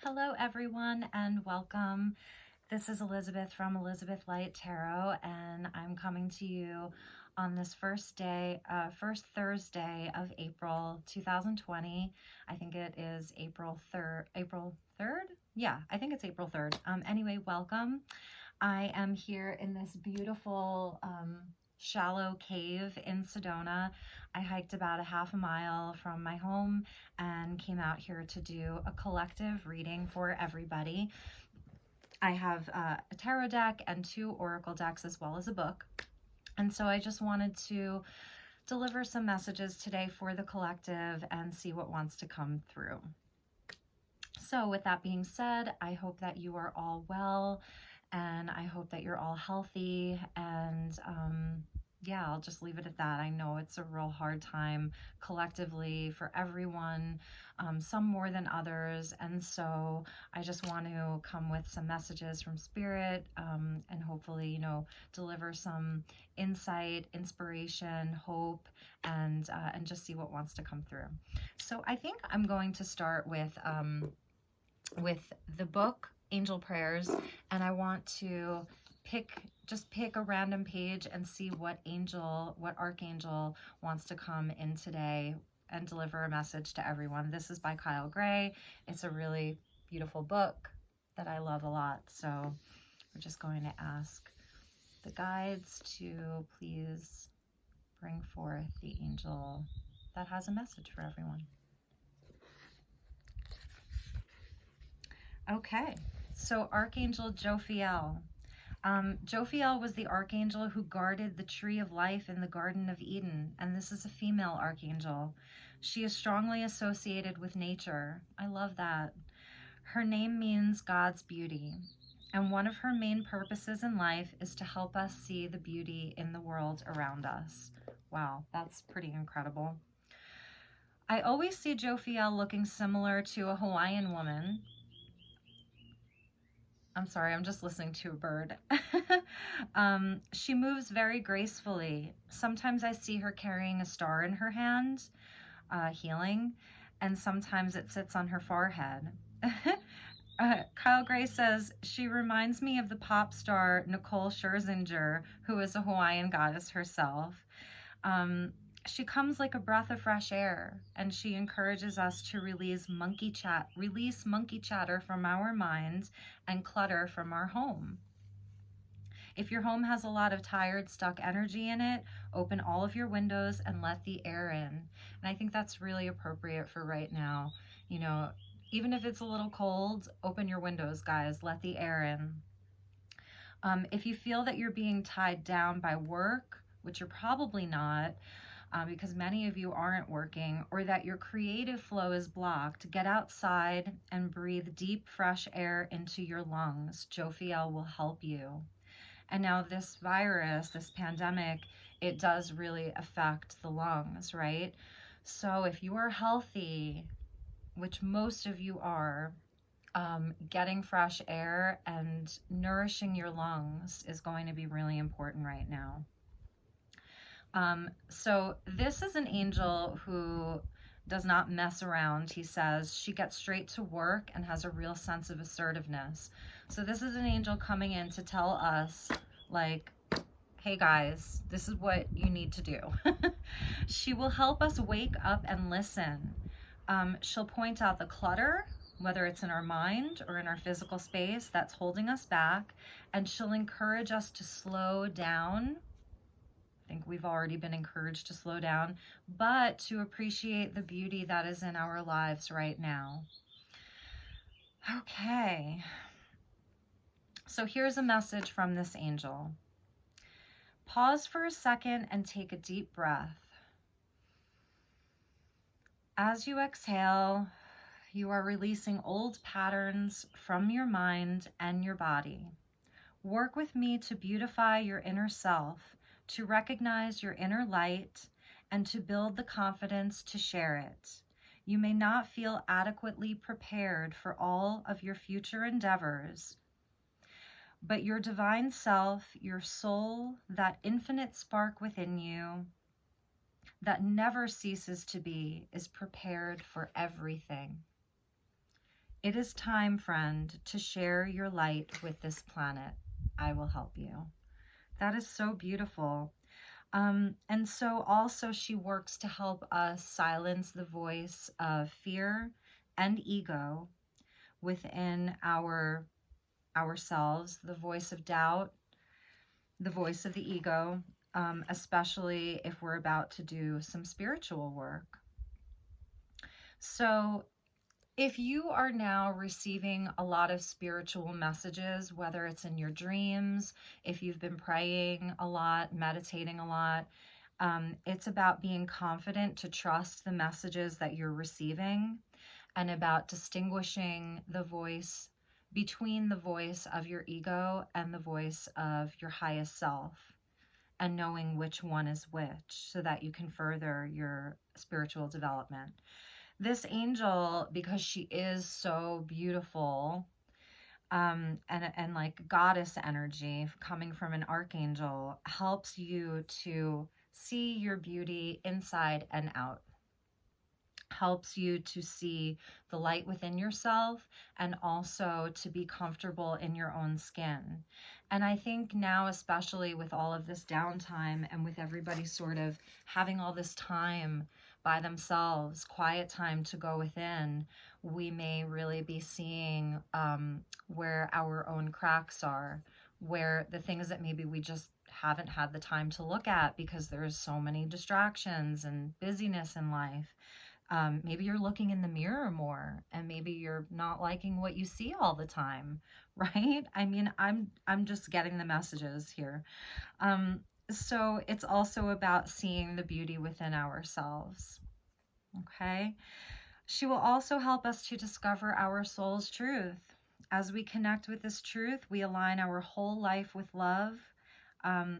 Hello everyone and welcome. This is Elizabeth from Elizabeth Light Tarot, and I'm coming to you on this first Thursday of April 2020. I think it is April 3rd? Yeah, I think it's April 3rd. Anyway, welcome. I am here in this beautiful shallow cave in Sedona. I hiked about a half a mile from my home and came out here to do a collective reading for everybody. I have a tarot deck and 2 oracle decks as well as a book. And so I just wanted to deliver some messages today for the collective and see what wants to come through. So with that being said, I hope that you are all well, and I hope that you're all healthy, and yeah, I'll just leave it at that. I know it's a real hard time collectively for everyone, some more than others, and so I just want to come with some messages from Spirit, and hopefully, you know, deliver some insight, inspiration, hope, and just see what wants to come through. So I think I'm going to start with the book Angel Prayers, and I want to just pick a random page and see what archangel wants to come in today and deliver a message to everyone. This is by Kyle Gray. It's a really beautiful book that I love a lot. So we're just going to ask the guides to please bring forth the angel that has a message for everyone. Okay, so Archangel Jophiel. Jophiel was the archangel who guarded the tree of life in the Garden of Eden, and this is a female archangel. She is strongly associated with nature. I love that. Her name means God's beauty, and one of her main purposes in life is to help us see the beauty in the world around us. Wow, that's pretty incredible. I always see Jophiel looking similar to a Hawaiian woman. I'm sorry, I'm just listening to a bird. She moves very gracefully. Sometimes I see her carrying a star in her hand, healing, and sometimes it sits on her forehead. Kyle Gray says, she reminds me of the pop star Nicole Scherzinger, who is a Hawaiian goddess herself. She comes like a breath of fresh air, and she encourages us to release monkey chatter from our minds and clutter from our home. If your home has a lot of tired, stuck energy in it, open all of your windows and let the air in. And I think that's really appropriate for right now. You know, even if it's a little cold, open your windows, guys. Let the air in. If you feel that you're being tied down by work, which you're probably not, because many of you aren't working, or that your creative flow is blocked, get outside and breathe deep, fresh air into your lungs. Jophiel will help you. And now this virus, this pandemic, it does really affect the lungs, right? So if you are healthy, which most of you are, getting fresh air and nourishing your lungs is going to be really important right now. So this is an angel who does not mess around. He says she gets straight to work and has a real sense of assertiveness. So this is an angel coming in to tell us, like, hey guys, this is what you need to do. She will help us wake up and listen. She'll point out the clutter, whether it's in our mind or in our physical space, that's holding us back, and she'll encourage us to slow down. I think we've already been encouraged to slow down, but to appreciate the beauty that is in our lives right now. Okay, so here's a message from this angel. Pause for a second and take a deep breath. As you exhale, you are releasing old patterns from your mind and your body. Work with me to beautify your inner self, to recognize your inner light, and to build the confidence to share it. You may not feel adequately prepared for all of your future endeavors, but your divine self, your soul, that infinite spark within you that never ceases to be, is prepared for everything. It is time, friend, to share your light with this planet. I will help you. That is so beautiful. And so also she works to help us silence the voice of fear and ego within ourselves, the voice of doubt, the voice of the ego, especially if we're about to do some spiritual work. So if you are now receiving a lot of spiritual messages, whether it's in your dreams, if you've been praying a lot, meditating a lot, it's about being confident to trust the messages that you're receiving, and about distinguishing the voice between the voice of your ego and the voice of your highest self, and knowing which one is which so that you can further your spiritual development. This angel, because she is so beautiful, and like goddess energy coming from an archangel, helps you to see your beauty inside and out. Helps you to see the light within yourself, and also to be comfortable in your own skin. And I think now, especially with all of this downtime and with everybody sort of having all this time by themselves, quiet time to go within, we may really be seeing where our own cracks are, where the things that maybe we just haven't had the time to look at because there's so many distractions and busyness in life. Maybe you're looking in the mirror more, and maybe you're not liking what you see all the time, right? I mean, I'm just getting the messages here. So it's also about seeing the beauty within ourselves. Okay. She will also help us to discover our soul's truth. As we connect with this truth, we align our whole life with love,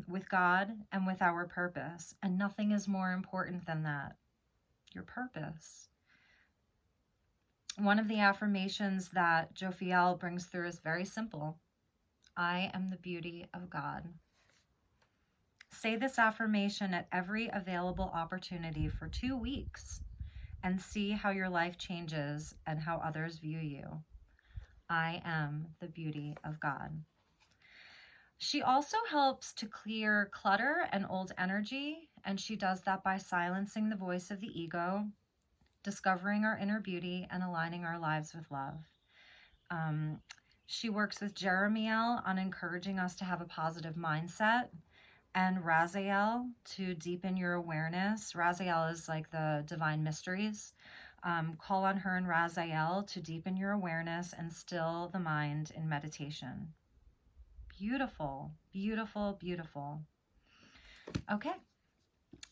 with God, and with our purpose. And nothing is more important than that. Your purpose. One of the affirmations that Jophiel brings through is very simple. I am the beauty of God. Say this affirmation at every available opportunity for 2 weeks and see how your life changes and how others view you. I am the beauty of God. She also helps to clear clutter and old energy, and she does that by silencing the voice of the ego, discovering our inner beauty, and aligning our lives with love. She works with Jeremiel on encouraging us to have a positive mindset, and Raziel to deepen your awareness. Raziel is like the divine mysteries. Call on her and Raziel to deepen your awareness and still the mind in meditation. Beautiful, beautiful, beautiful. Okay.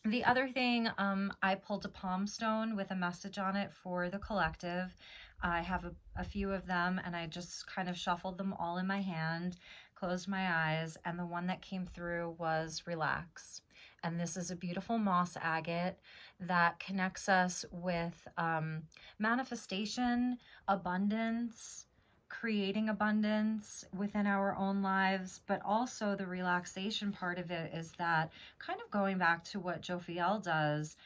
The other thing, I pulled a palm stone with a message on it for the collective. I have a few of them, and I just kind of shuffled them all in my hand, closed my eyes, and the one that came through was relax. And this is a beautiful moss agate that connects us with manifestation, abundance, creating abundance within our own lives. But also the relaxation part of it is that, kind of going back to what Jophiel does,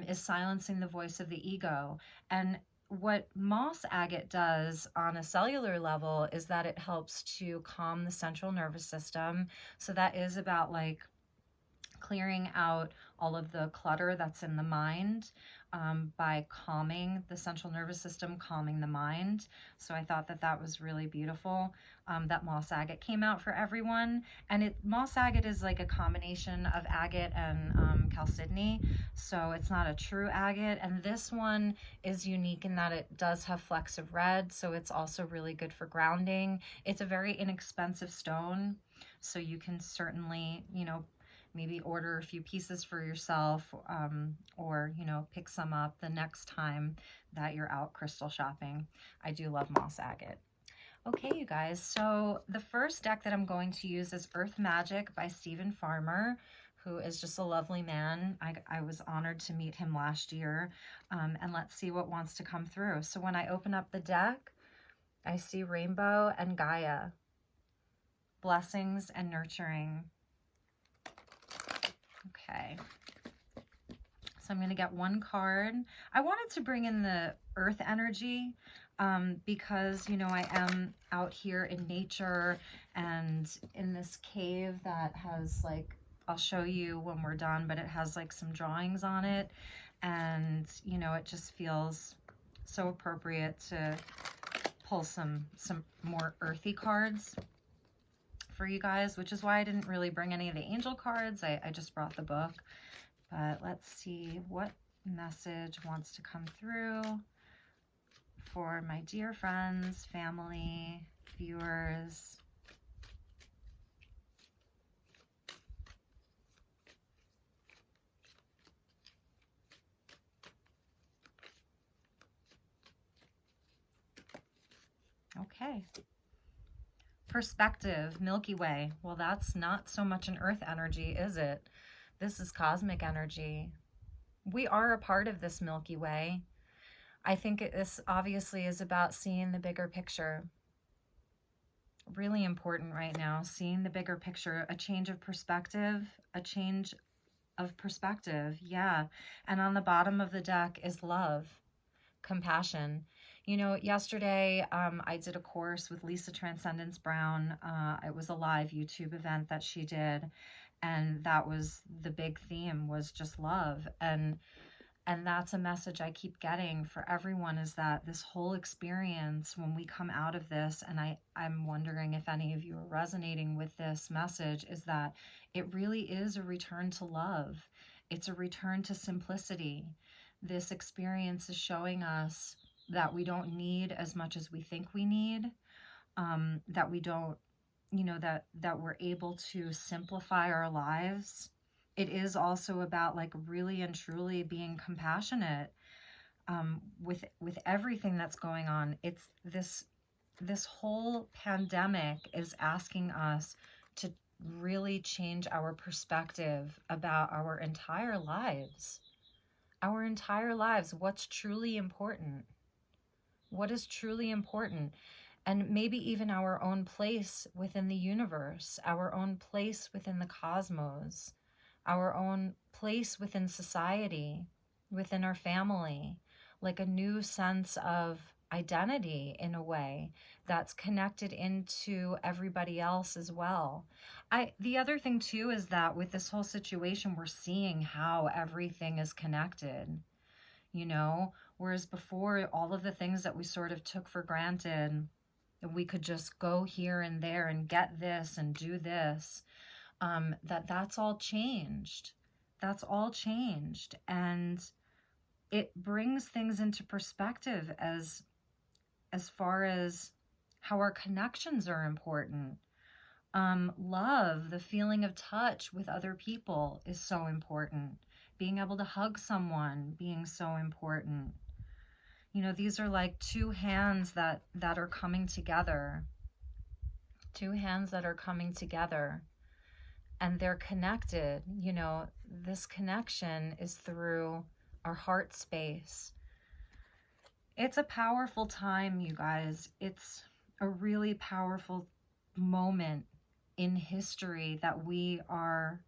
is silencing the voice of the ego. And what moss agate does on a cellular level is that it helps to calm the central nervous system. So that is about like clearing out all of the clutter that's in the mind, by calming the central nervous system, calming the mind. So I thought that that was really beautiful, that moss agate came out for everyone. And moss agate is like a combination of agate and chalcedony, so it's not a true agate. And this one is unique in that it does have flecks of red, so it's also really good for grounding. It's a very inexpensive stone, so you can certainly, maybe order a few pieces for yourself, or, pick some up the next time that you're out crystal shopping. I do love moss agate. Okay, you guys, so the first deck that I'm going to use is Earth Magic by Stephen Farmer, who is just a lovely man. I was honored to meet him last year, and let's see what wants to come through. So when I open up the deck, I see Rainbow and Gaia, blessings and nurturing. Okay, so I'm going to get one card. I wanted to bring in the earth energy, because, you know, I am out here in nature and in this cave that has like, I'll show you when we're done, but it has like some drawings on it. And, you know, it just feels so appropriate to pull some more earthy cards for you guys, which is why I didn't really bring any of the angel cards. I just brought the book. But let's see what message wants to come through for my dear friends, family, viewers. Okay. Perspective, Milky Way. Well, that's not so much an earth energy, is it? This is cosmic energy. We are a part of this Milky Way. I think this obviously is about seeing the bigger picture. Really important right now, seeing the bigger picture, a change of perspective, a change of perspective. Yeah. And on the bottom of the deck is love, compassion. You know, yesterday I did a course with Lisa Transcendence Brown. It was a live YouTube event that she did. And that was the big theme, was just love. And that's a message I keep getting for everyone, is that this whole experience, when we come out of this, and I'm wondering if any of you are resonating with this message, is that it really is a return to love. It's a return to simplicity. This experience is showing us that we don't need as much as we think we need, that we don't, you know, that we're able to simplify our lives. It is also about like really and truly being compassionate with everything that's going on. It's this whole pandemic is asking us to really change our perspective about our entire lives. Our entire lives. What's truly important? What is truly important? And maybe even our own place within the universe, our own place within the cosmos, our own place within society, within our family, like a new sense of identity in a way that's connected into everybody else as well. The other thing too is that with this whole situation, we're seeing how everything is connected, you know, whereas before, all of the things that we sort of took for granted, we could just go here and there and get this and do this, that's all changed. That's all changed. And it brings things into perspective as far as how our connections are important. Love, the feeling of touch with other people is so important. Being able to hug someone being so important. You know, these are like two hands that are coming together. Two hands that are coming together. And they're connected. You know, this connection is through our heart space. It's a powerful time, you guys. It's a really powerful moment in history that we are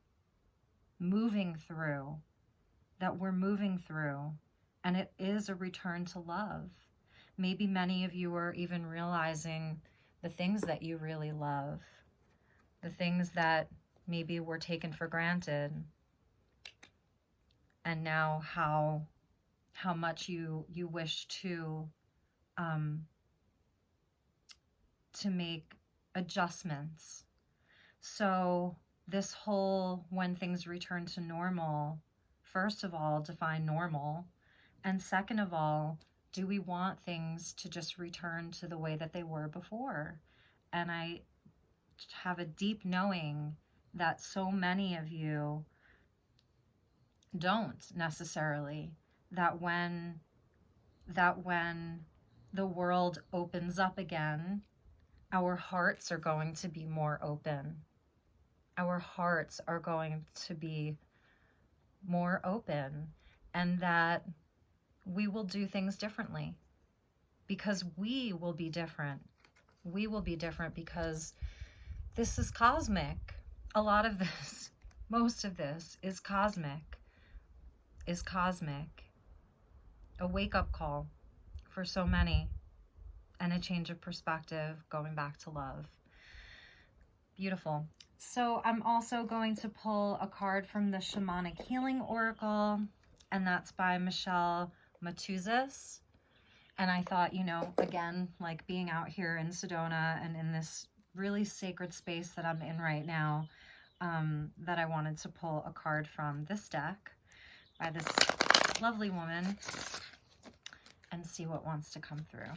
moving through, and it is a return to love. Maybe many of you are even realizing the things that you really love, the things that maybe were taken for granted, and now how much you wish to make adjustments. So this whole, when things return to normal, first of all, define normal, and second of all, do we want things to just return to the way that they were before? And I have a deep knowing that so many of you don't necessarily, that when the world opens up again, our hearts are going to be more open. Our hearts are going to be more open, and that we will do things differently because we will be different. We will be different because this is cosmic. A lot of this, most of this is cosmic. A wake-up call for so many. and a change of perspective, going back to love. Beautiful. So I'm also going to pull a card from the Shamanic Healing Oracle, and that's by Michelle Matuzis. And I thought, you know, again, like being out here in Sedona and in this really sacred space that I'm in right now, that I wanted to pull a card from this deck by this lovely woman and see what wants to come through.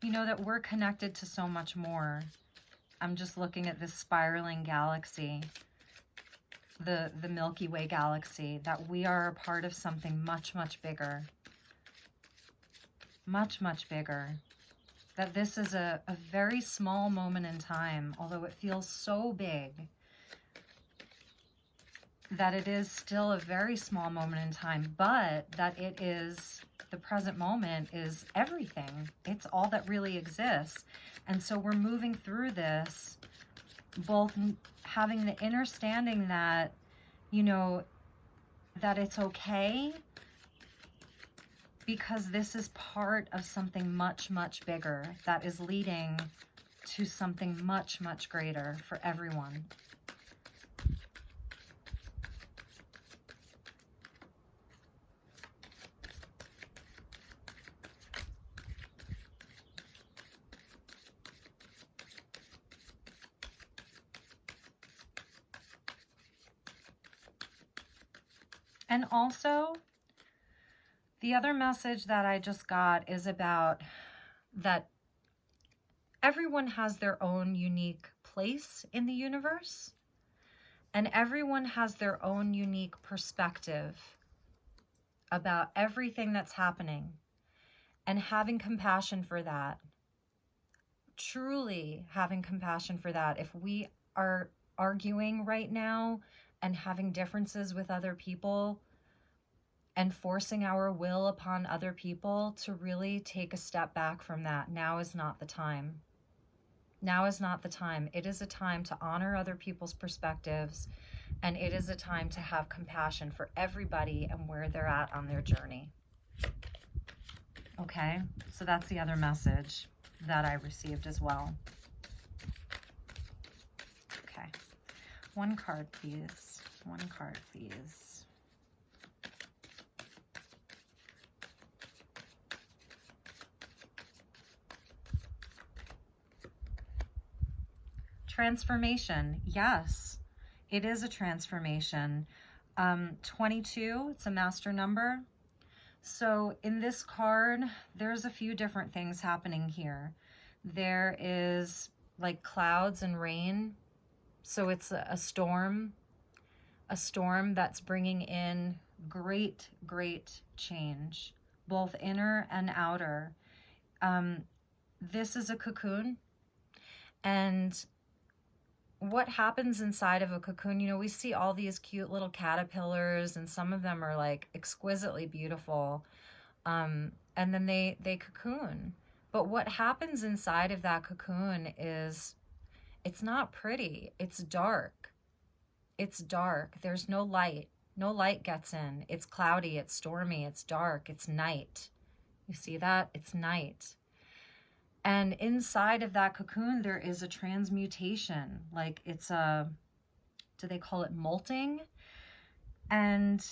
You know that we're connected to so much more. I'm just looking at this spiraling galaxy, the Milky Way galaxy, that we are a part of something much, much bigger. Much, much bigger. That this is a very small moment in time, although it feels so big, that it is still a very small moment in time, but that it is, the present moment is everything. It's all that really exists. And so we're moving through this, both having the understanding that, you know, that it's okay, because this is part of something much, much bigger that is leading to something much, much greater for everyone. And also, the other message that I just got is about that everyone has their own unique place in the universe, and everyone has their own unique perspective about everything that's happening, and having compassion for that, truly having compassion for that. If we are arguing right now and having differences with other people, and forcing our will upon other people, to really take a step back from that, now is not the time. Now is not the time. It is a time to honor other people's perspectives, and it is a time to have compassion for everybody and where they're at on their journey. Okay, so that's the other message that I received as well. Okay, one card, please. One card, please. Transformation. Yes, it is a transformation. 22, it's a master number. So in this card, there's a few different things happening here. There is like clouds and rain. So it's a storm that's bringing in great, great change, both inner and outer. This is a cocoon, and what happens inside of a cocoon, you know, we see all these cute little caterpillars, and some of them are like exquisitely beautiful. And then they cocoon. But what happens inside of that cocoon is, it's not pretty. It's dark. It's dark. There's no light. No light gets in. It's cloudy. It's stormy. It's dark. It's night. You see that? It's night. And inside of that cocoon, there is a transmutation. Like it's a, do they call it molting? And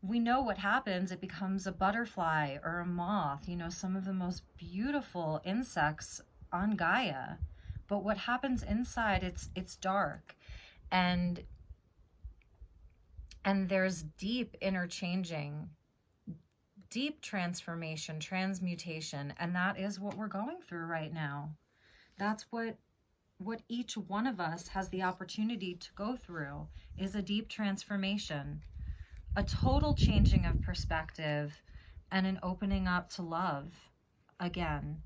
we know what happens. It becomes a butterfly or a moth, you know, some of the most beautiful insects on Gaia. But what happens inside, it's dark. And there's deep interchanging, deep transformation, transmutation, and that is what we're going through right now. That's what each one of us has the opportunity to go through, is a deep transformation, a total changing of perspective, and an opening up to love again.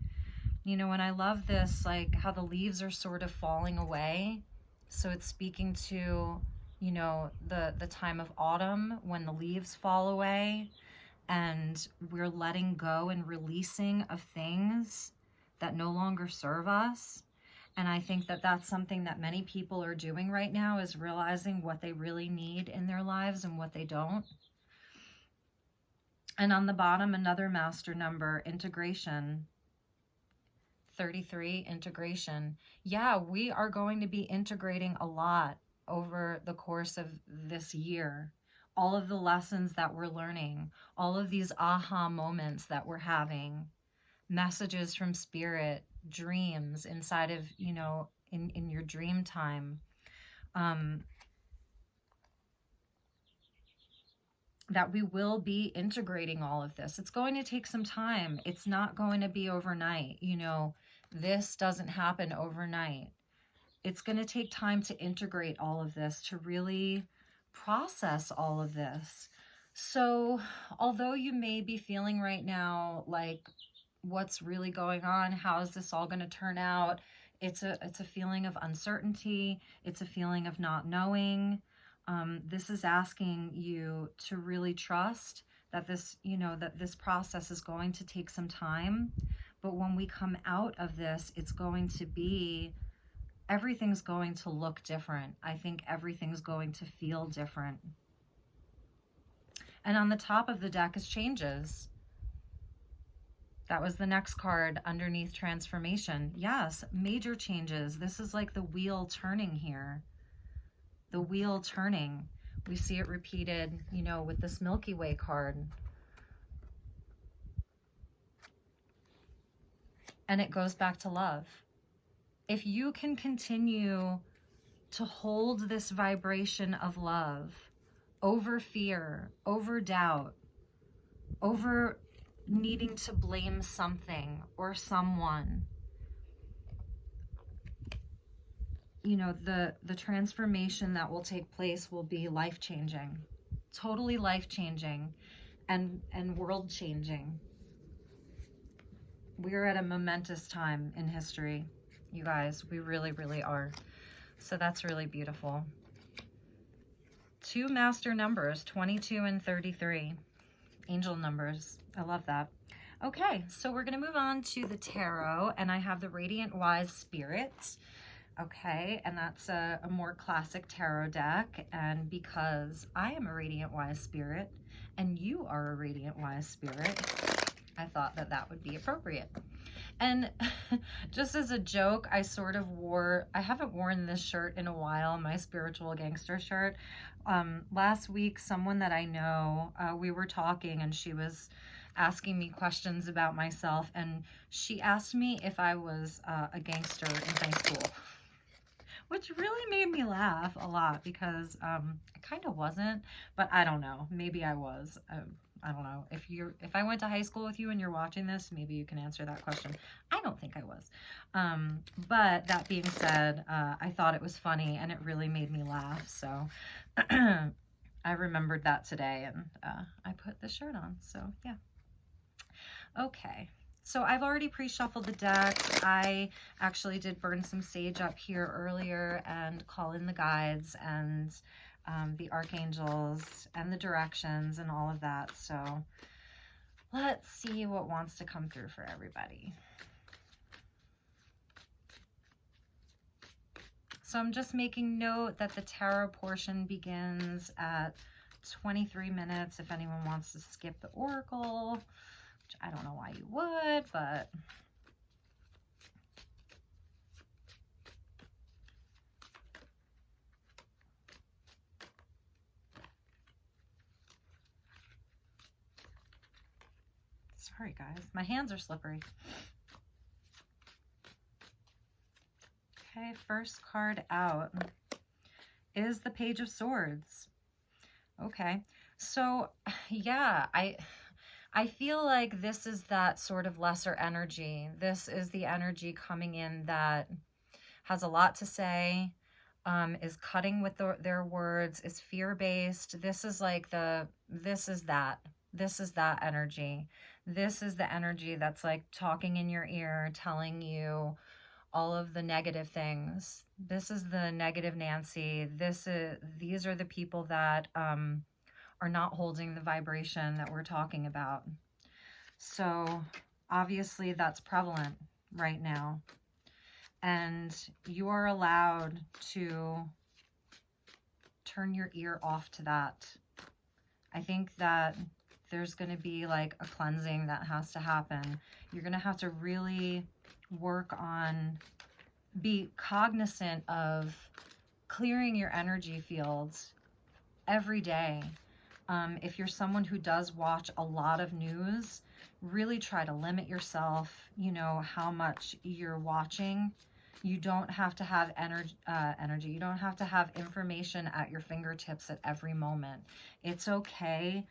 You know, and I love this, like how the leaves are sort of falling away. So it's speaking to, you know, the time of autumn when the leaves fall away, and we're letting go and releasing of things that no longer serve us. And I think that that's something that many people are doing right now, is realizing what they really need in their lives and what they don't. And on the bottom, another master number, integration. 33, integration. Yeah, we are going to be integrating a lot over the course of this year. All of the lessons that we're learning, all of these aha moments that we're having, messages from spirit, dreams inside of, you know, in your dream time. That we will be integrating all of this. It's going to take some time. It's not going to be overnight. You know, this doesn't happen overnight. It's going to take time to integrate all of this, to really process all of this. So, although you may be feeling right now like, what's really going on? How is this all going to turn out? It's a feeling of uncertainty. It's a feeling of not knowing. This is asking you to really trust that this, you know, that this process is going to take some time. But when we come out of this, it's going to be, everything's going to look different. I think everything's going to feel different. And on the top of the deck is changes. That was the next card underneath transformation. Yes, major changes. This is like the wheel turning here. The wheel turning. We see it repeated, you know, with this Milky Way card. And it goes back to love. If you can continue to hold this vibration of love over fear, over doubt, over needing to blame something or someone, you know, the transformation that will take place will be life-changing, totally life-changing and world-changing. We're at a momentous time in history, you guys. We really, really are. So that's really beautiful. Two master numbers, 22 and 33. Angel numbers. I love that. Okay, so we're going to move on to the tarot, and I have the Radiant Wise Spirit. Okay, and that's a more classic tarot deck, and because I am a Radiant Wise Spirit and you are a Radiant Wise Spirit, I thought that that would be appropriate. And just as a joke, I sort of I haven't worn this shirt in a while, my Spiritual Gangster shirt. Last week, someone that I know, we were talking and she was asking me questions about myself, and she asked me if I was a gangster in high school, which really made me laugh a lot because I kind of wasn't, but I don't know, maybe I was. I don't know. If I went to high school with you and you're watching this, maybe you can answer that question. I don't think I was. But that being said, I thought it was funny and it really made me laugh. So I remembered that today, and I put the shirt on. So yeah. Okay. So I've already pre-shuffled the deck. I actually did burn some sage up here earlier and call in the guides and the archangels and the directions and all of that. So let's see what wants to come through for everybody. So I'm just making note that the tarot portion begins at 23 minutes if anyone wants to skip the oracle, which I don't know why you would, but sorry guys, my hands are slippery. Okay, first card out is the Page of Swords. Okay, so yeah, I feel like this is that sort of lesser energy. This is the energy coming in that has a lot to say, is cutting with their words, is fear-based. This is like this is that energy. This is the energy that's like talking in your ear, telling you all of the negative things. This is the negative Nancy. These are the people that are not holding the vibration that we're talking about. So obviously that's prevalent right now. And you are allowed to turn your ear off to that. I think that There's going to be like a cleansing that has to happen. You're going to have to really work on, be cognizant of clearing your energy fields every day. If you're someone who does watch a lot of news, really try to limit yourself, you know, how much you're watching. You don't have to have energy. You don't have to have information at your fingertips at every moment. It's okay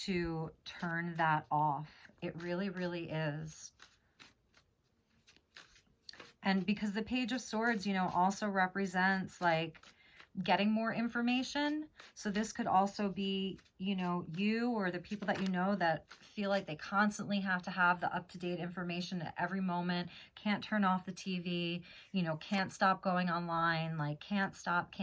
to turn that off. It really, really is. And because the Page of Swords, you know, also represents like getting more information. So this could also be, you know, you or the people that you know that feel like they constantly have to have the up-to-date information at every moment, can't turn off the TV, you know, can't stop going online, like can't stop.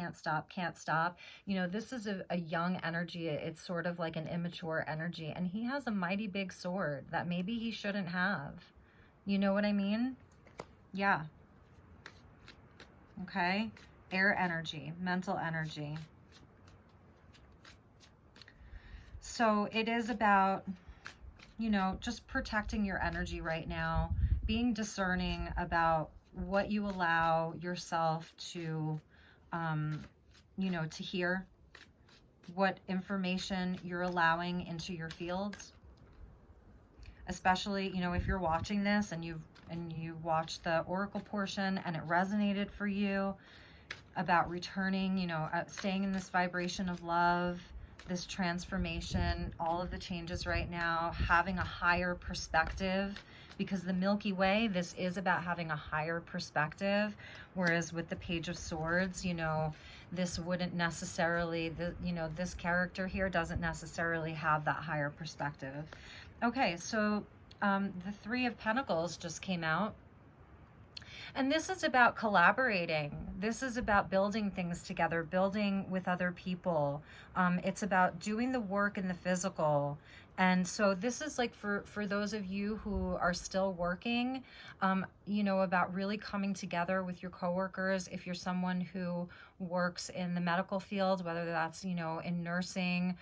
You know, this is a young energy. It's sort of like an immature energy. And he has a mighty big sword that maybe he shouldn't have. You know what I mean? Yeah. Okay. Air energy, mental energy. So it is about, you know, just protecting your energy right now, being discerning about what you allow yourself to, you know, to hear, what information you're allowing into your fields. Especially, you know, if you're watching this and you watched the oracle portion and it resonated for you, about returning, you know, staying in this vibration of love, this transformation, all of the changes right now, having a higher perspective, because the Milky Way, this is about having a higher perspective, whereas with the Page of Swords, you know, this wouldn't necessarily, you know, this character here doesn't necessarily have that higher perspective. Okay, so the Three of Pentacles just came out. And this is about collaborating. This is about building things together, building with other people. It's about doing the work in the physical. And so this is like for those of you who are still working, you know, about really coming together with your coworkers. If you're someone who works in the medical field, whether that's, you know, in nursing,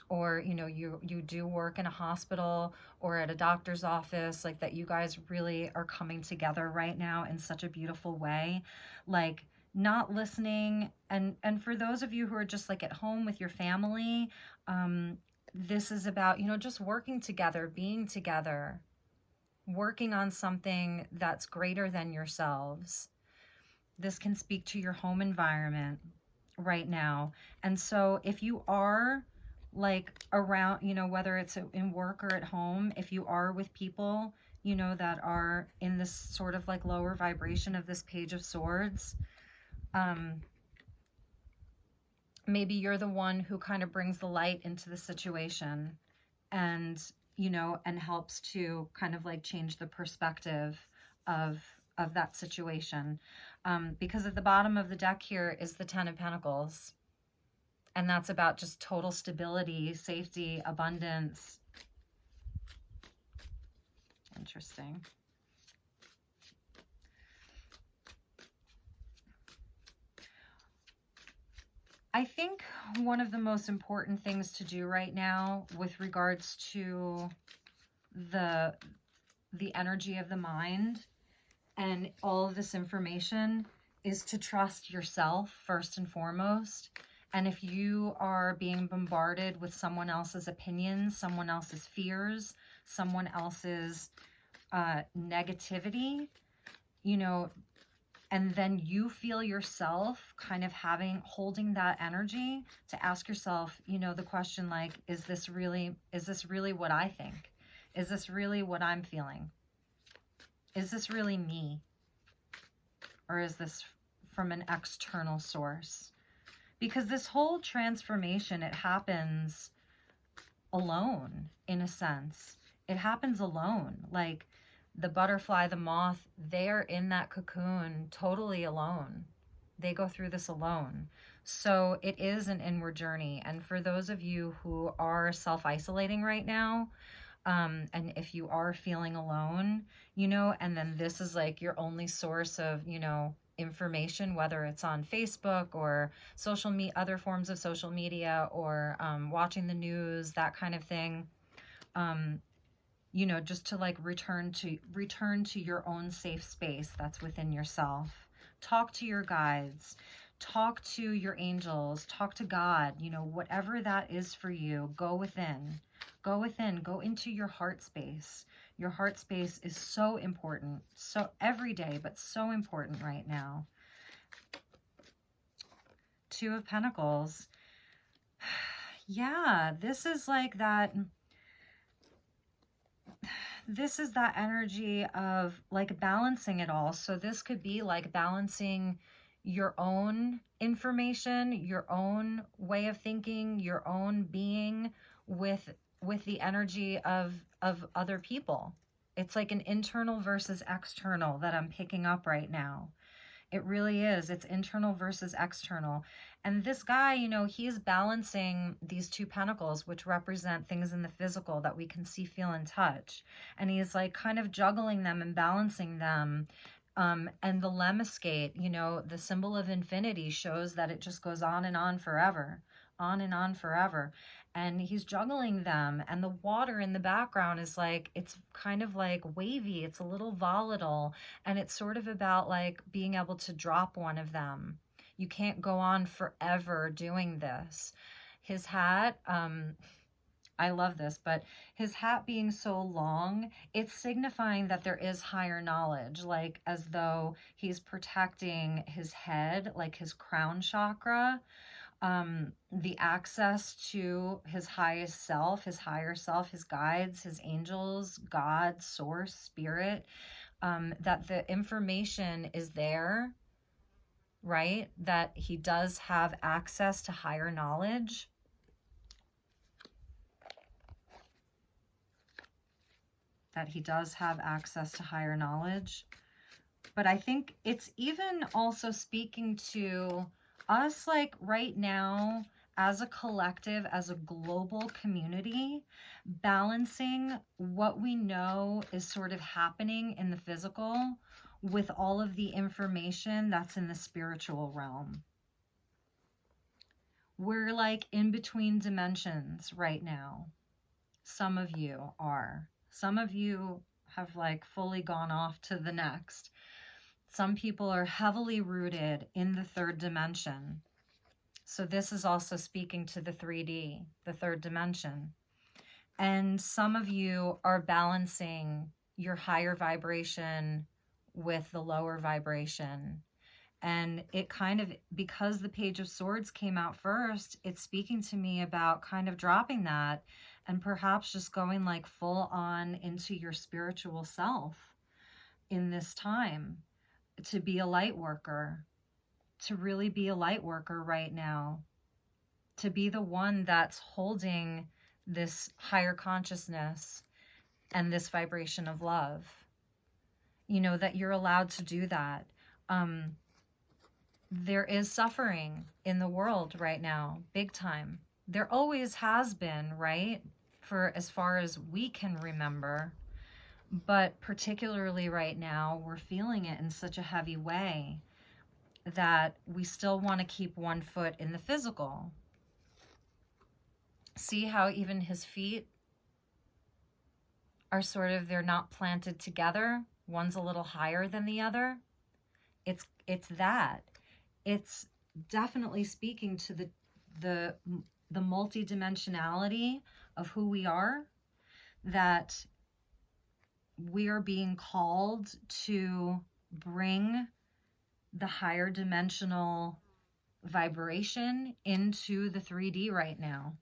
or, you know, you do work in a hospital or at a doctor's office, like that you guys really are coming together right now in such a beautiful way, like not listening. And for those of you who are just like at home with your family, this is about, you know, just working together, being together, working on something that's greater than yourselves. This can speak to your home environment right now. And so if you are like around, you know, whether it's in work or at home, if you are with people, you know, that are in this sort of like lower vibration of this Page of Swords, maybe you're the one who kind of brings the light into the situation and, you know, and helps to kind of like change the perspective of that situation. Because at the bottom of the deck here is the Ten of Pentacles. And that's about just total stability, safety, abundance. Interesting. I think one of the most important things to do right now with regards to the energy of the mind and all of this information is to trust yourself first and foremost. And if you are being bombarded with someone else's opinions, someone else's fears, someone else's negativity, you know, and then you feel yourself kind of holding that energy, to ask yourself, you know, the question like, is this really what I think? Is this really what I'm feeling? Is this really me? Or is this from an external source? Because this whole transformation, it happens alone, in a sense. It happens alone. Like the butterfly, the moth, they're in that cocoon totally alone. They go through this alone. So it is an inward journey. And for those of you who are self-isolating right now, and if you are feeling alone, you know, and then this is like your only source of, you know, information, whether it's on Facebook or other forms of social media, or watching the news, that kind of thing. You know, just to like return to your own safe space that's within yourself. Talk to your guides, talk to your angels, talk to God, you know, whatever that is for you. Go within, go into your heart space. Your heart space is so important, so every day, but so important right now. Two of Pentacles. Yeah, this is like that. This is that energy of like balancing it all. So this could be like balancing your own information, your own way of thinking, your own being with the energy of other people. It's like an internal versus external that I'm picking up right now. It really is. It's internal versus external. And this guy, you know, he's balancing these two pentacles, which represent things in the physical that we can see, feel, and touch. And he's like kind of juggling them and balancing them. And the lemniscate, you know, the symbol of infinity, shows that it just goes on and on forever, on and on forever. And he's juggling them, and the water in the background is like, it's kind of like wavy, it's a little volatile, and it's sort of about like being able to drop one of them. You can't go on forever doing this. His hat, I love this, but his hat being so long, it's signifying that there is higher knowledge, like as though he's protecting his head, like his crown chakra. The access to his highest self, his higher self, his guides, his angels, God, source, spirit, that the information is there, right? That he does have access to higher knowledge. That he does have access to higher knowledge. But I think it's even also speaking to us, like right now, as a collective, as a global community, balancing what we know is sort of happening in the physical with all of the information that's in the spiritual realm. We're like in between dimensions right now. Some of you are. Some of you have like fully gone off to the next. Some people are heavily rooted in the third dimension. So this is also speaking to the 3D, the third dimension. And some of you are balancing your higher vibration with the lower vibration. And it kind of, because the Page of Swords came out first, it's speaking to me about kind of dropping that and perhaps just going like full on into your spiritual self in this time. To be a light worker, to really be a light worker right now, to be the one that's holding this higher consciousness and this vibration of love. You know, that you're allowed to do that. There is suffering in the world right now, big time. There always has been, right? For as far as we can remember. But particularly right now, we're feeling it in such a heavy way that we still want to keep one foot in the physical. See how even his feet are sort of, they're not planted together. One's a little higher than the other. It's that. It's definitely speaking to the multidimensionality of who we are, that we are being called to bring the higher dimensional vibration into the 3D right now.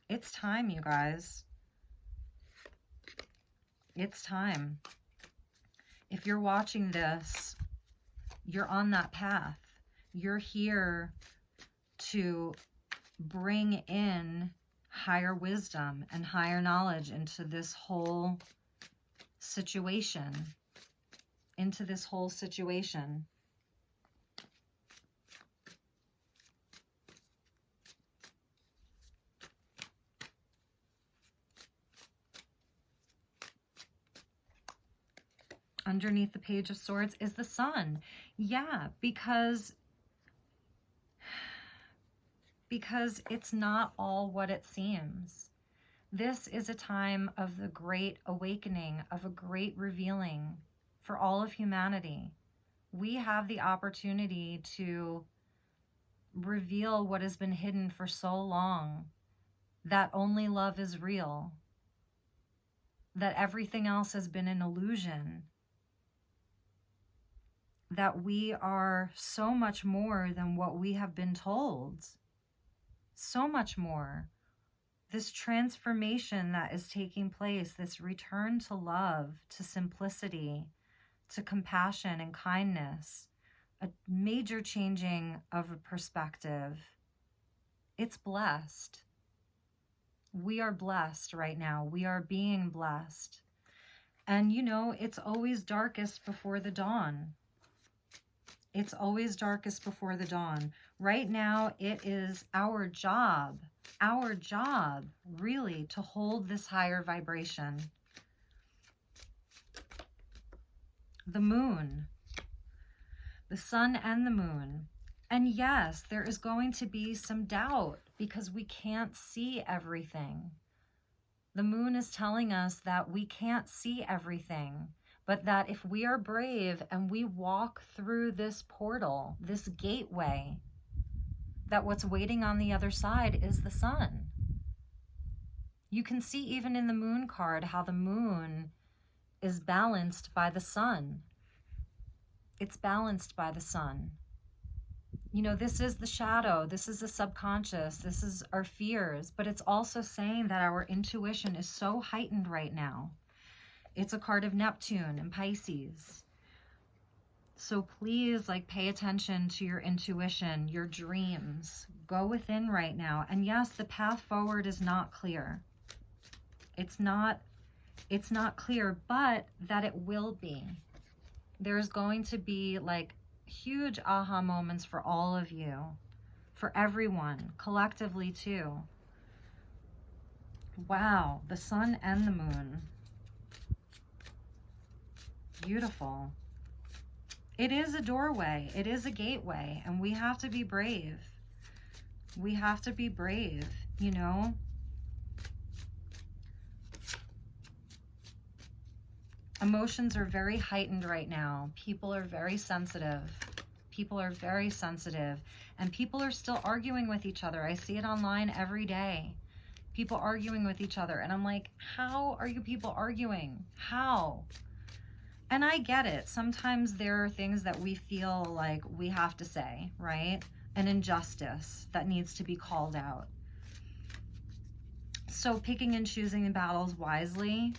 It's time, you guys. It's time. If you're watching this, you're on that path. You're here to bring in higher wisdom and higher knowledge into this whole situation, Underneath the Page of Swords is the sun. Yeah, because it's not all what it seems. This is a time of the great awakening, of a great revealing for all of humanity. We have the opportunity to reveal what has been hidden for so long, that only love is real, that everything else has been an illusion, that we are so much more than what we have been told. So much more. This transformation that is taking place, this return to love, to simplicity, to compassion and kindness, a major changing of a perspective. It's blessed. We are blessed right now. We are being blessed. And you know, it's always darkest before the dawn. It's always darkest before the dawn. Right now, it is our job really to hold this higher vibration. The moon, the sun and the moon. And yes, there is going to be some doubt because we can't see everything. The moon is telling us that we can't see everything, but that if we are brave and we walk through this portal, this gateway, that what's waiting on the other side is the sun. You can see even in the moon card how the moon is balanced by the sun. It's balanced by the sun. You know, this is the shadow, this is the subconscious, this is our fears, but it's also saying that our intuition is so heightened right now. It's a card of Neptune and Pisces. So please, like, pay attention to your intuition, your dreams. Go within right now. And yes, the path forward is not clear. It's not clear, but that it will be. There's going to be like huge aha moments for all of you, for everyone, collectively too. Wow, the sun and the moon. Beautiful. It is a doorway, it is a gateway, and we have to be brave. We have to be brave, you know? Emotions are very heightened right now. People are very sensitive. People are very sensitive. And people are still arguing with each other. I see it online every day. People arguing with each other. And I'm like, how are you people arguing? How? And I get it. Sometimes there are things that we feel like we have to say, right? An injustice that needs to be called out. So picking and choosing the battles wisely,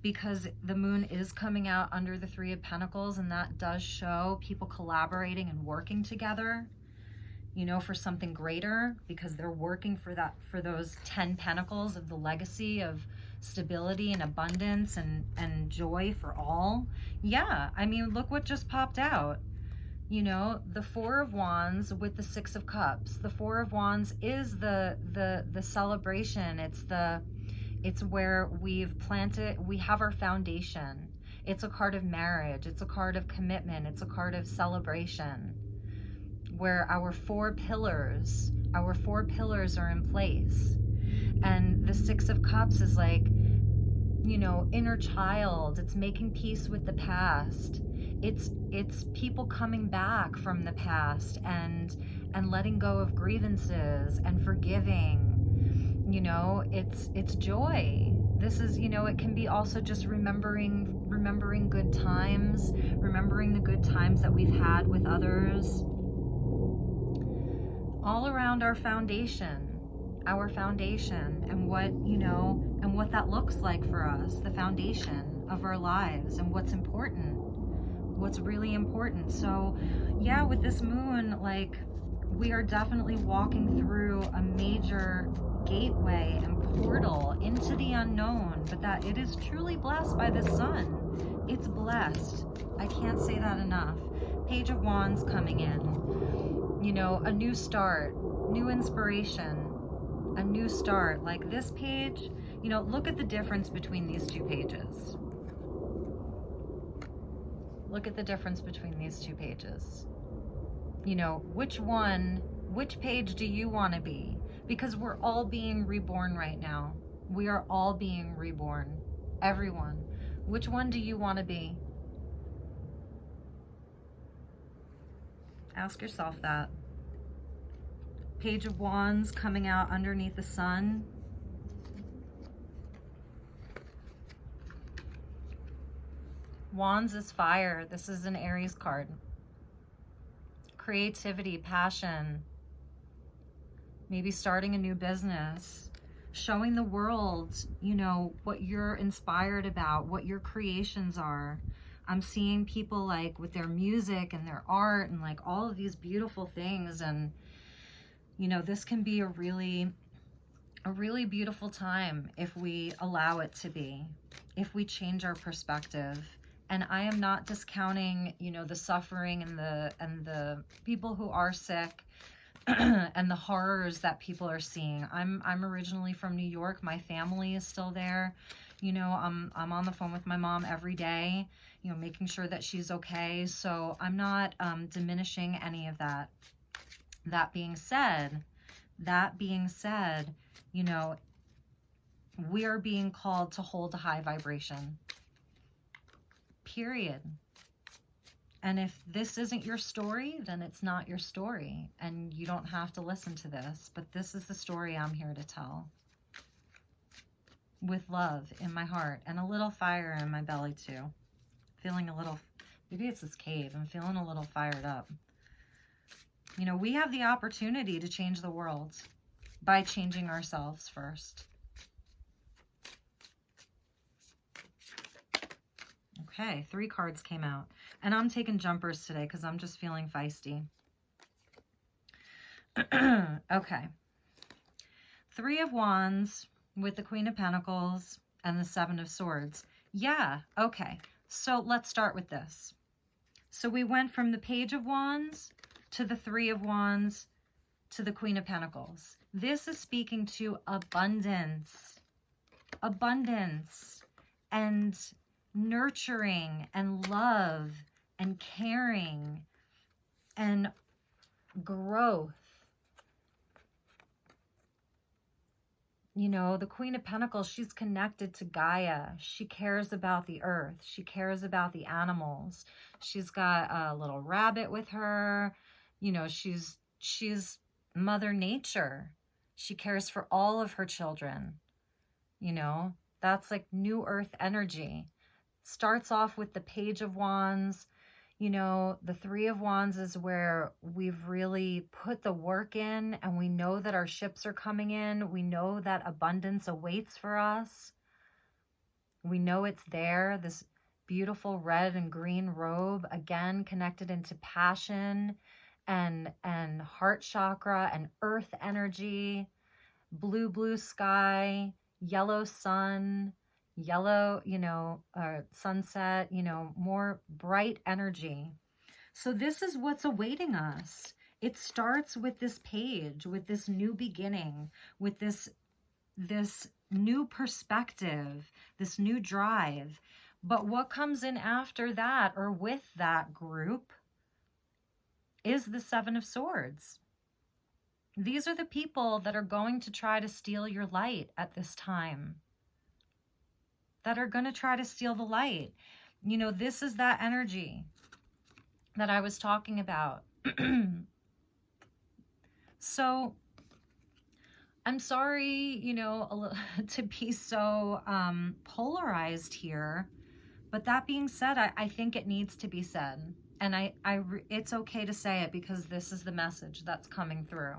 because the moon is coming out under the Three of Pentacles, and that does show people collaborating and working together, you know, for something greater, because they're working for that, for those 10 Pentacles of the legacy of stability and abundance and joy for all. Yeah, I mean, look what just popped out. You know, the Four of Wands with the Six of Cups. The Four of Wands is the celebration. It's where we've planted, we have our foundation. It's a card of marriage. It's a card of commitment. It's a card of celebration, where our four pillars are in place. And the Six of Cups is like, you know, inner child. It's making peace with the past. It's people coming back from the past and letting go of grievances and forgiving. You know, it's joy. This is, you know, it can be also just remembering good times, remembering the good times that we've had with others. All around our foundation, and what, you know, and what that looks like for us, the foundation of our lives, and what's important, what's really important. So yeah, with this moon, like, we are definitely walking through a major gateway and portal into the unknown, but that it is truly blessed by the sun. It's blessed. I can't say that enough. Page of Wands coming in. You know, a new start, new inspiration, a new start. Like this page, you know, look at the difference between these two pages. Look at the difference between these two pages. You know, which page do you want to be? Because we're all being reborn right now. We are all being reborn. Everyone. Which one do you want to be? Ask yourself that. Page of Wands coming out underneath the sun. Wands is fire. This is an Aries card. Creativity, passion, maybe starting a new business, showing the world, you know, what you're inspired about, what your creations are. I'm seeing people like with their music and their art and like all of these beautiful things. And, you know, this can be a really beautiful time if we allow it to be, if we change our perspective. And I am not discounting, you know, the suffering and the people who are sick and the horrors that people are seeing. I'm originally from New York. My family is still there. You know, I'm on the phone with my mom every day, you know, making sure that she's okay. So I'm not diminishing any of that. That being said, you know, we are being called to hold a high vibration. Period. And if this isn't your story, then it's not your story. And you don't have to listen to this. But this is the story I'm here to tell. With love in my heart and a little fire in my belly too. Feeling a little, maybe it's this cave. I'm feeling a little fired up. You know, we have the opportunity to change the world by changing ourselves first. Okay, 3 cards came out. And I'm taking jumpers today because I'm just feeling feisty. Okay. 3 of Wands with the Queen of Pentacles and the 7 of Swords. Yeah, okay. So let's start with this. So we went from the Page of Wands to the 3 of Wands to the Queen of Pentacles. This is speaking to abundance. Abundance. And nurturing and love and caring and growth. You know, the Queen of Pentacles, she's connected to Gaia. She cares about the earth. She cares about the animals. She's got a little rabbit with her. You know, she's Mother Nature. She cares for all of her children. You know, that's like new earth energy. Starts off with the Page of Wands. You know, the 3 of Wands is where we've really put the work in and we know that our ships are coming in. We know that abundance awaits for us. We know it's there. This beautiful red and green robe, again, connected into passion and heart chakra and earth energy, blue sky, yellow sun, yellow, you know, sunset, you know, more bright energy. So this is what's awaiting us. It starts with this page, with this new beginning, with this new perspective, this new drive. But what comes in after that or with that group is the 7 of Swords. These are the people that are going to try to steal your light at this time. That are going to try to steal the light. You know, this is that energy that I was talking about. So I'm sorry, you know, to be so polarized here. But that being said, I think it needs to be said. And it's okay to say it because this is the message that's coming through.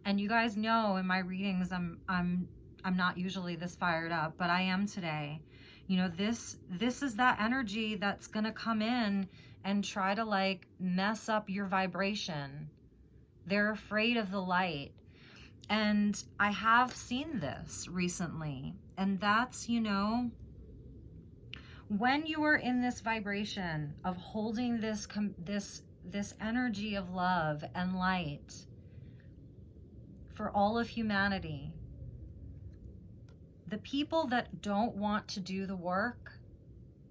And you guys know in my readings, I'm not usually this fired up, but I am today. You know, this is that energy that's going to come in and try to like mess up your vibration. They're afraid of the light. And I have seen this recently. And that's, you know, when you are in this vibration of holding this energy of love and light for all of humanity, the people that don't want to do the work,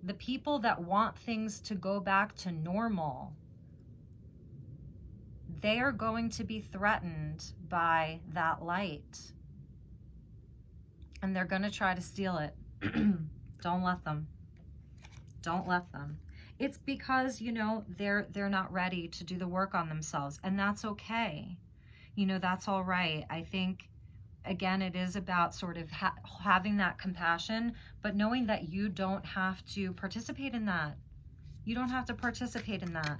The people that want things to go back to normal, they are going to be threatened by that light. And they're going to try to steal it. Don't let them. Don't let them. It's because, you know, they're not ready to do the work on themselves, and that's okay. You know, that's all right. I think, again, it is about sort of having that compassion, but knowing that you don't have to participate in that. You don't have to participate in that.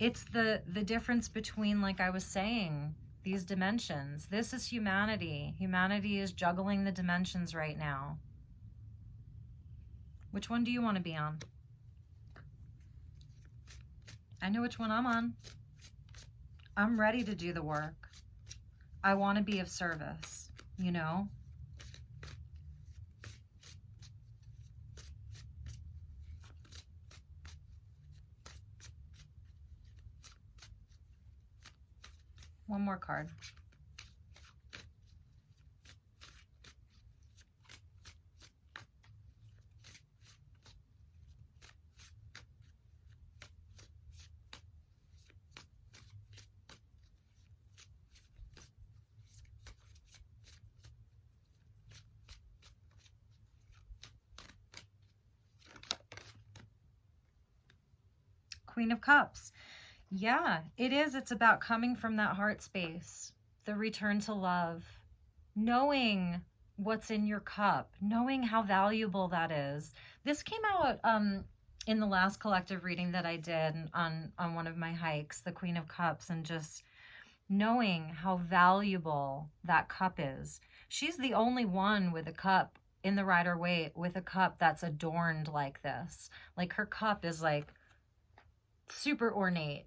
It's the difference between, like I was saying, these dimensions. This is humanity. Humanity is juggling the dimensions right now. Which one do you want to be on? I know which one I'm on. I'm ready to do the work. I want to be of service, you know? One more card. Queen of Cups. Yeah, it is. It's about coming from that heart space, the return to love, knowing what's in your cup, knowing how valuable that is. This came out in the last collective reading that I did on one of my hikes, the Queen of Cups, and just knowing how valuable that cup is. She's the only one with a cup in the Rider-Waite with a cup that's adorned like this. Like, her cup is like super ornate,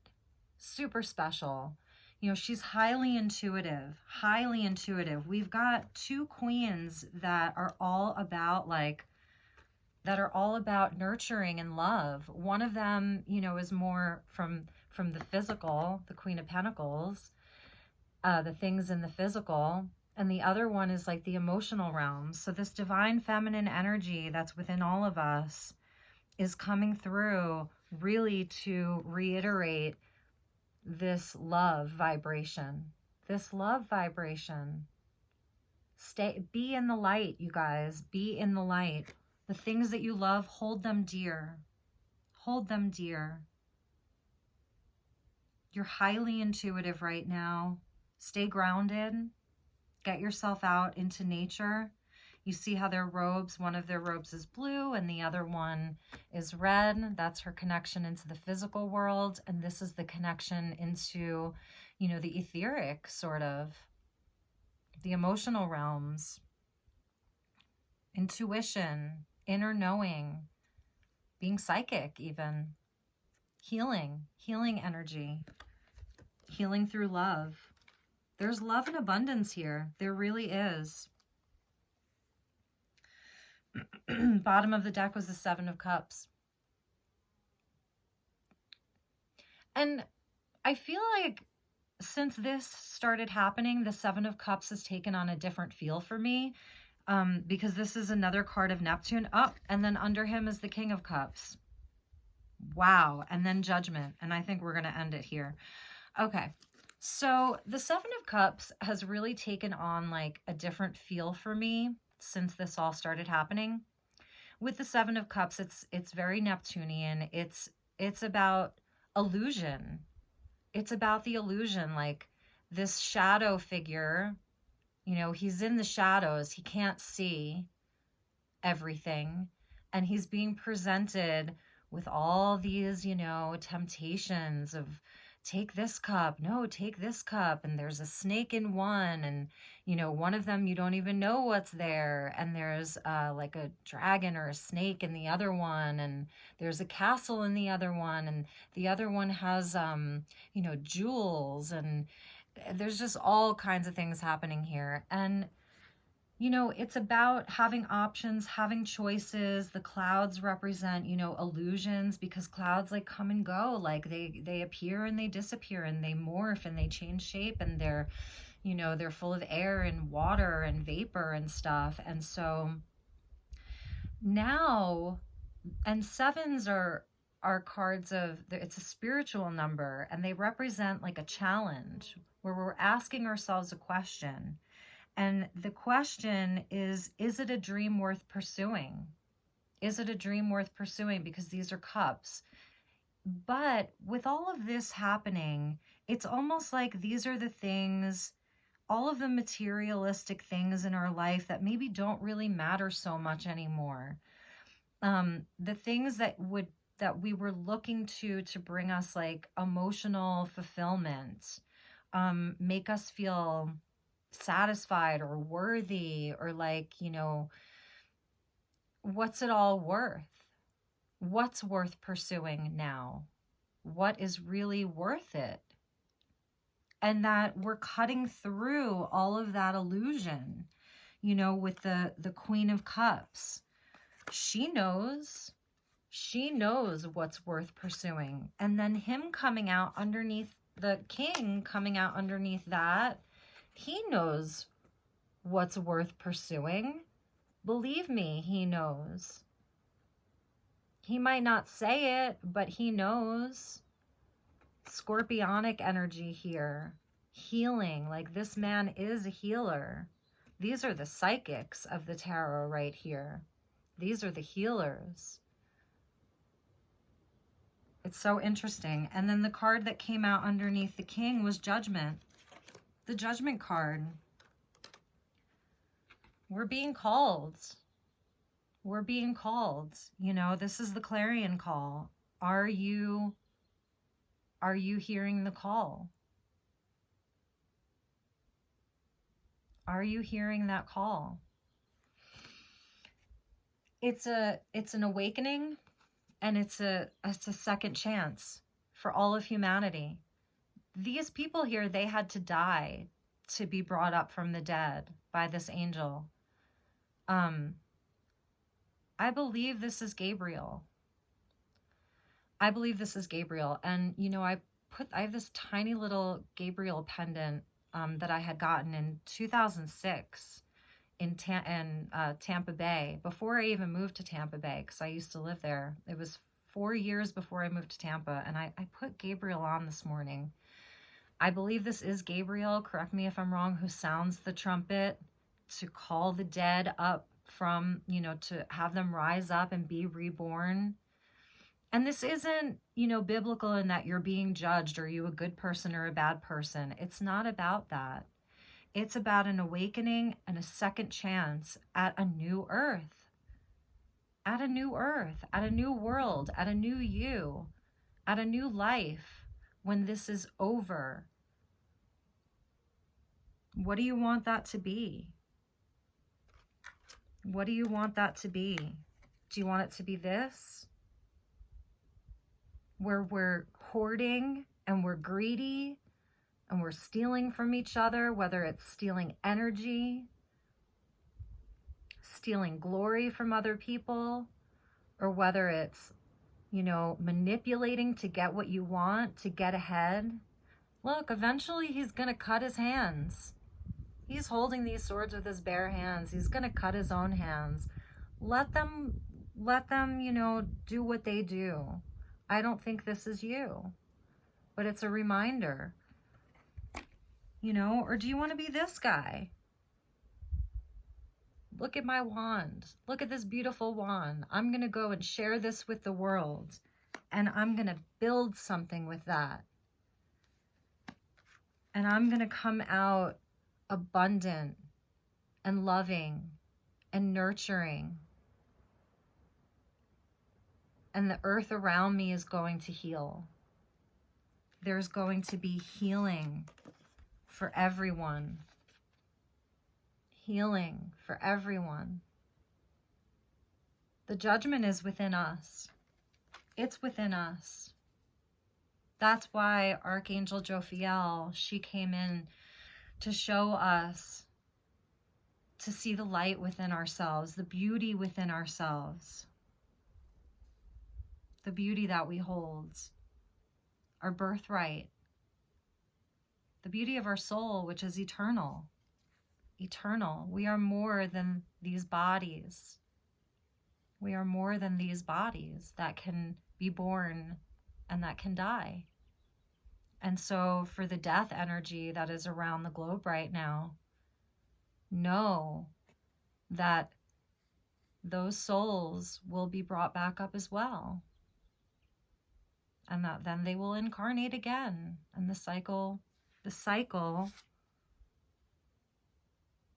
super special. You know, she's highly intuitive, highly intuitive. We've got two queens that are all about nurturing and love. One of them, you know, is more from the physical, the Queen of Pentacles, the things in the physical, and the other one is like the emotional realm. So this divine feminine energy that's within all of us is coming through really to reiterate this love vibration. This love vibration. Be in the light, you guys. Be in the light. The things that you love, hold them dear. Hold them dear. You're highly intuitive right now. Stay grounded. Get yourself out into nature. You see how their robes, one of their robes is blue and the other one is red. That's her connection into the physical world. And this is the connection into, you know, the etheric, sort of, the emotional realms, intuition, inner knowing, being psychic even, healing energy, healing through love. There's love and abundance here. There really is. Bottom of the deck was the Seven of Cups. And I feel like since this started happening, the Seven of Cups has taken on a different feel for me, because this is another card of Neptune. And then under him is the King of Cups. Wow. And then Judgment. And I think we're going to end it here. Okay. So the Seven of Cups has really taken on like a different feel for me since this all started happening. With the Seven of Cups, it's very Neptunian. It's about illusion. It's about the illusion, like this shadow figure, you know, he's in the shadows. He can't see everything. And he's being presented with all these, you know, temptations of, take this cup, no, take this cup, and there's a snake in one, and, you know, one of them you don't even know what's there, and there's like a dragon or a snake in the other one, and there's a castle in the other one, and the other one has, you know, jewels, and there's just all kinds of things happening here. And you know, it's about having options, having choices. The clouds represent, you know, illusions, because clouds like come and go. Like they appear and they disappear and they morph and they change shape, and they're, you know, they're full of air and water and vapor and stuff. And so Now, and sevens are cards of, it's a spiritual number, and they represent like a challenge where we're asking ourselves a question. And the question is it a dream worth pursuing? Is it a dream worth pursuing? Because these are cups. But with all of this happening, it's almost like these are the things, all of the materialistic things in our life that maybe don't really matter so much anymore. The things that we were looking to bring us like emotional fulfillment, make us feel satisfied or worthy, or like, what's it all worth? What's worth pursuing now? What is really worth it? And that we're cutting through all of that illusion, with the Queen of Cups. She knows what's worth pursuing. And then him coming out underneath, the King coming out underneath that, he knows what's worth pursuing. Believe me, he knows. He might not say it, but he knows. Scorpionic energy here. Healing, like this man is a healer. These are the psychics of the tarot right here. These are the healers. It's so interesting. And then the card that came out underneath the King was Judgment. The Judgment card. We're being called. We're being called. This is the clarion call. Are you hearing the call? Are you hearing that call? It's an awakening, and it's a second chance for all of humanity. These people here, they had to die to be brought up from the dead by this angel. I believe this is Gabriel. I believe this is Gabriel. And, I have this tiny little Gabriel pendant that I had gotten in 2006 in Tampa Bay, before I even moved to Tampa Bay, because I used to live there. It was 4 years before I moved to Tampa, and I put Gabriel on this morning. I believe this is Gabriel, correct me if I'm wrong, who sounds the trumpet to call the dead up from, to have them rise up and be reborn. And this isn't, biblical in that you're being judged, or are you a good person or a bad person. It's not about that. It's about an awakening and a second chance at a new earth. At a new earth, at a new world, at a new you, at a new life when this is over. What do you want that to be? What do you want that to be? Do you want it to be this? Where we're hoarding and we're greedy and we're stealing from each other, whether it's stealing energy, stealing glory from other people, or whether it's, manipulating to get what you want, to get ahead. Look, eventually he's going to cut his hands. He's holding these swords with his bare hands. He's going to cut his own hands. Let them, do what they do. I don't think this is you, but it's a reminder, or do you want to be this guy? Look at my wand. Look at this beautiful wand. I'm going to go and share this with the world, and I'm going to build something with that. And I'm going to come out abundant and loving and nurturing. And the earth around me is going to heal. There's going to be healing for everyone. Healing for everyone. The judgment is within us. It's within us. That's why Archangel Jophiel, she came in to show us, to see the light within ourselves, the beauty within ourselves, the beauty that we hold, our birthright, the beauty of our soul, which is eternal. Eternal. We are more than these bodies. We are more than these bodies that can be born and that can die. And so for the death energy that is around the globe right now, know that those souls will be brought back up as well. And that then they will incarnate again. And the cycle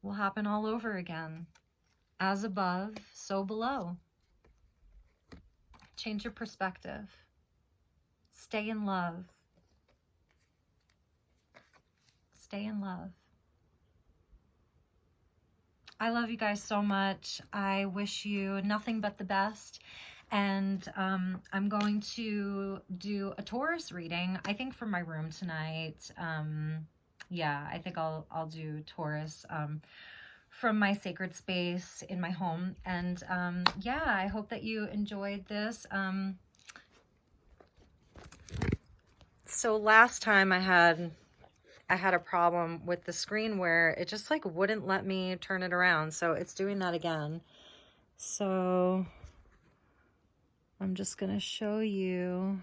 will happen all over again. As above, so below. Change your perspective. Stay in love. Stay in love. I love you guys so much. I wish you nothing but the best. And I'm going to do a Taurus reading, I think, for my room tonight. Yeah, I think I'll do Taurus from my sacred space in my home. And yeah, I hope that you enjoyed this. So last time I had a problem with the screen where it just like wouldn't let me turn it around. So it's doing that again. So I'm just gonna show you